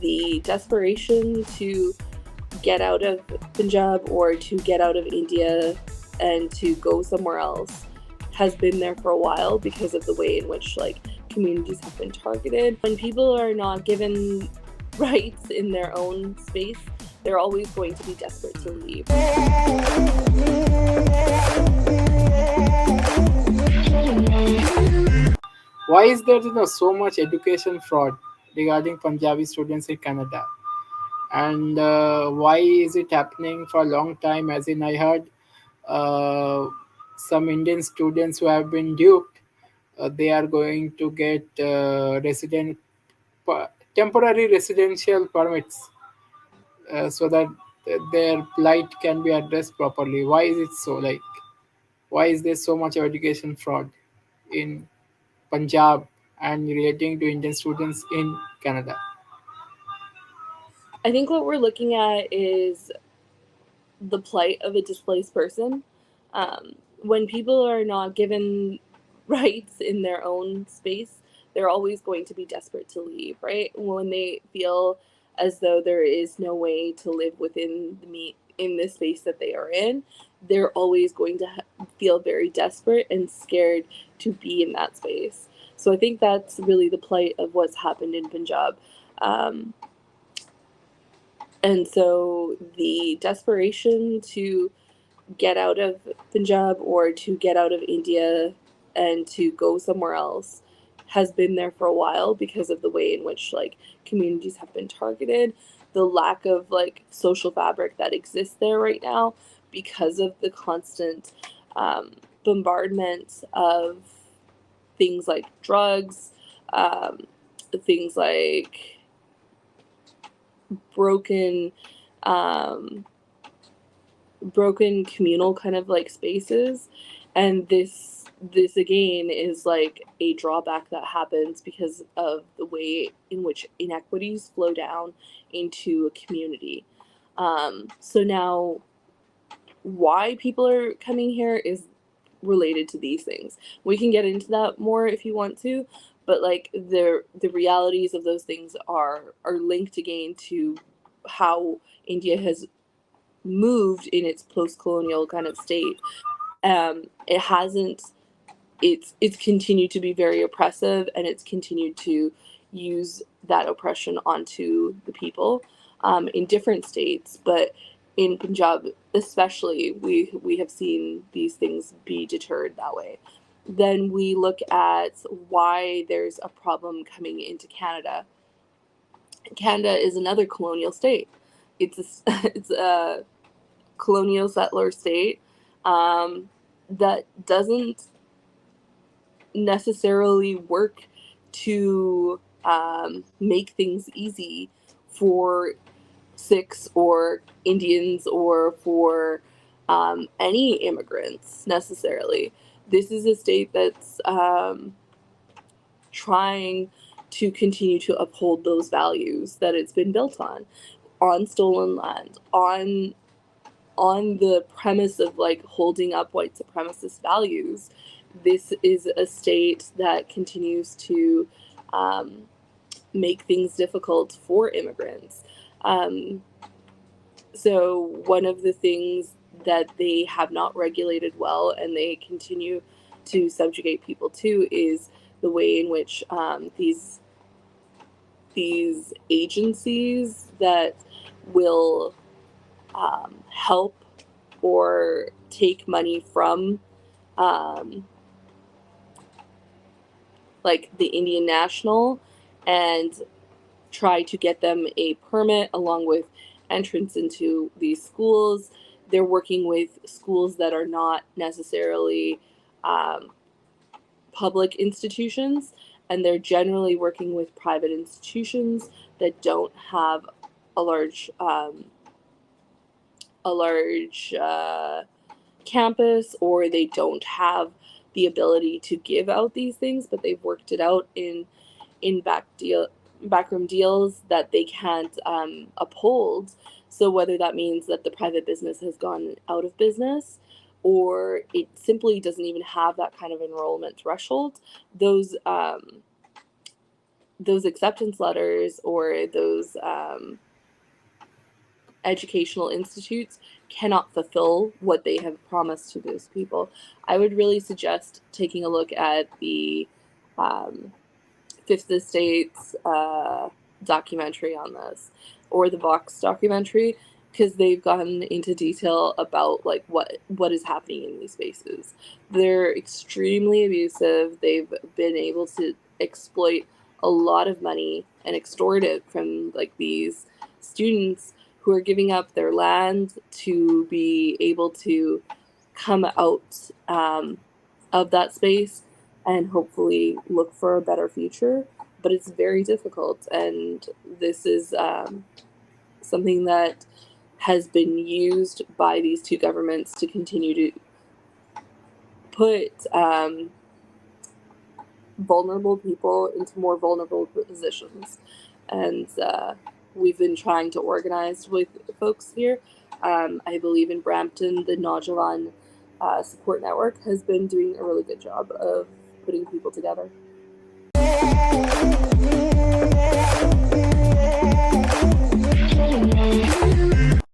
the desperation to get out of Punjab or to get out of India and to go somewhere else has been there for a while because of the way in which communities have been targeted. When people are not given rights in their own space, they're always going to be desperate to leave. Why is there so much education fraud regarding Punjabi students in Canada? And why is it happening for a long time? As in, I heard some Indian students who have been duped, they are going to get temporary residential permits so that their plight can be addressed properly. Why is it so? Why is there so much education fraud in Punjab and relating to Indian students in Canada? I think what we're looking at is the plight of a displaced person. When people are not given rights in their own space, they're always going to be desperate to leave, right? When they feel as though there is no way to live within in the space that they are in, they're always going to feel very desperate and scared to be in that space. So I think that's really the plight of what's happened in Punjab. And so the desperation to get out of Punjab or to get out of India and to go somewhere else has been there for a while because of the way in which communities have been targeted, the lack of social fabric that exists there right now because of the constant bombardment of things like drugs, things like broken communal kind of spaces, and this again is a drawback that happens because of the way in which inequities flow down into a community. So now why people are coming here is related to these things. We can get into that more if you want to, but the realities of those things are linked again to how India has moved in its post-colonial kind of state. It hasn't. It's continued to be very oppressive, and it's continued to use that oppression onto the people in different states, but in Punjab especially, we have seen these things be deterred that way. Then we look at why there's a problem coming into Canada. Canada is another colonial state. It's a colonial settler state that doesn't necessarily work to make things easy for Sikhs or Indians or for any immigrants necessarily. This is a state that's trying to continue to uphold those values that it's been built on stolen land, on the premise of holding up white supremacist values. This is a state that continues to make things difficult for immigrants. So one of the things that they have not regulated well, and they continue to subjugate people to, is the way in which these agencies that will help or take money from the Indian National and try to get them a permit along with entrance into these schools. They're working with schools that are not necessarily public institutions, and they're generally working with private institutions that don't have a large campus, or they don't have the ability to give out these things, but they've worked it out in backroom deals that they can't uphold. So whether that means that the private business has gone out of business, or it simply doesn't even have that kind of enrollment threshold, those those acceptance letters or those educational institutes cannot fulfill what they have promised to those people. I would really suggest taking a look at the Fifth Estate's documentary on this, or the Vox documentary, because they've gone into detail about like what is happening in these spaces. They're extremely abusive. They've been able to exploit a lot of money and extort it from like these students who are giving up their land to be able to come out of that space and hopefully look for a better future. But it's very difficult, and this is something that has been used by these two governments to continue to put vulnerable people into more vulnerable positions. And we've been trying to organize with folks here. I believe in Brampton, the Naujawan Support Network has been doing a really good job of putting people together.